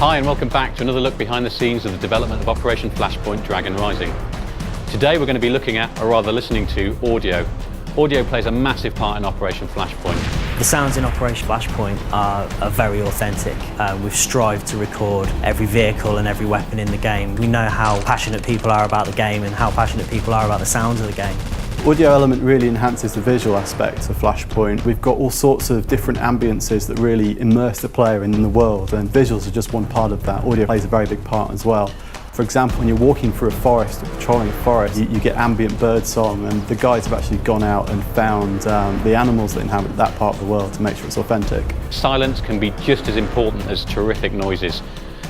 Hi and welcome back to another look behind the scenes of the development of Operation Flashpoint Dragon Rising. Today we're going to be looking at, or rather listening to, audio. Audio plays a massive part in Operation Flashpoint. The sounds in Operation Flashpoint are very authentic. We've strived to record every vehicle and every weapon in the game. We know how passionate people are about the game and how passionate people are about the sounds of the game. Audio element really enhances the visual aspect of Flashpoint. We've got all sorts of different ambiences that really immerse the player in the world, and visuals are just one part of that. Audio plays a very big part as well. For example, when you're walking through a forest or patrolling a forest, you get ambient bird song, and the guys have actually gone out and found the animals that inhabit that part of the world to make sure it's authentic. Silence can be just as important as terrific noises.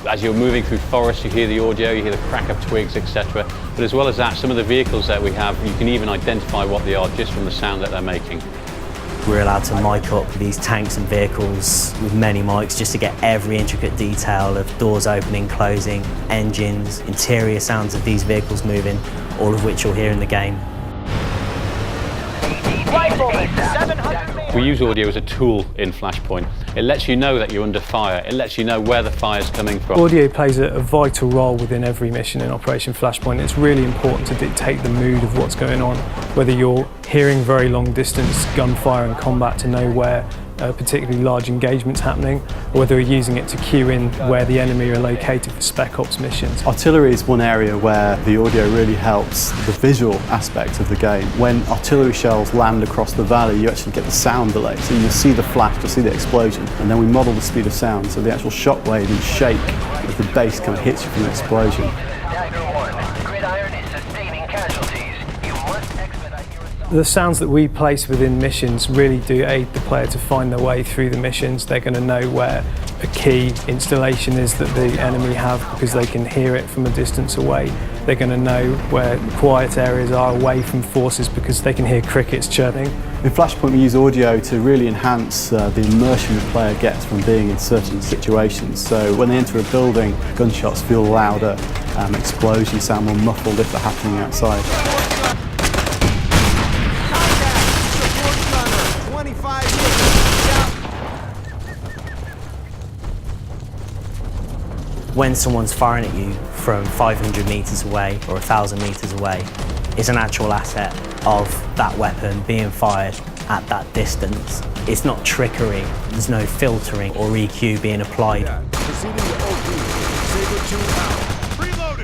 As you're moving through forests, you hear the audio, you hear the crack of twigs, etc. But as well as that, some of the vehicles that we have, you can even identify what they are just from the sound that they're making. We're allowed to mic up these tanks and vehicles with many mics just to get every intricate detail of doors opening, closing, engines, interior sounds of these vehicles moving, all of which you'll hear in the game. We use audio as a tool in Flashpoint. It lets you know that you're under fire. It lets you know where the fire's coming from. Audio plays a vital role within every mission in Operation Flashpoint. It's really important to dictate the mood of what's going on, whether you're hearing very long distance gunfire and combat to know where particularly large engagements happening, or whether you're using it to cue in where the enemy are located for spec ops missions. Artillery is one area where the audio really helps the visual aspect of the game. When artillery shells land across the valley, you actually get the sound delay. So you'll see the flash, you'll see the explosion, and then we model the speed of sound, so the actual shockwave and shake as the bass kind of hits you from the explosion. The sounds that we place within missions really do aid the player to find their way through the missions. They're going to know where a key installation is that the enemy have because they can hear it from a distance away. They're going to know where quiet areas are away from forces because they can hear crickets chirping. In Flashpoint we use audio to really enhance the immersion the player gets from being in certain situations. So when they enter a building, gunshots feel louder, explosions sound more muffled if they're happening outside. When someone's firing at you from 500 metres away or 1,000 metres away, it's an actual asset of that weapon being fired at that distance. It's not trickery, there's no filtering or EQ being applied.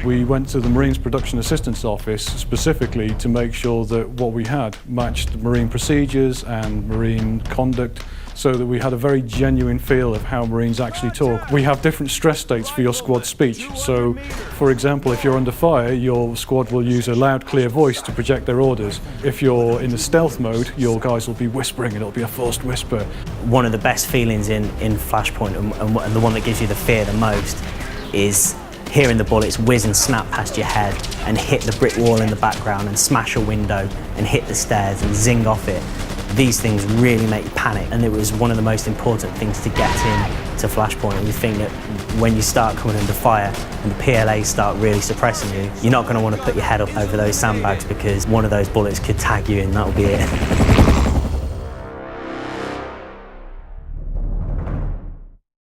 We went to the Marines Production Assistance Office specifically to make sure that what we had matched Marine procedures and Marine conduct, so that we had a very genuine feel of how Marines actually talk. We have different stress states for your squad speech. So, for example, if you're under fire, your squad will use a loud, clear voice to project their orders. If you're in the stealth mode, your guys will be whispering, and it'll be a forced whisper. One of the best feelings in Flashpoint, and the one that gives you the fear the most, is hearing the bullets whiz and snap past your head and hit the brick wall in the background and smash a window and hit the stairs and zing off it. These things really make you panic, and it was one of the most important things to get into Flashpoint. And we think that when you start coming under fire and the PLAs start really suppressing you, you're not going to want to put your head up over those sandbags because one of those bullets could tag you and that'll be it.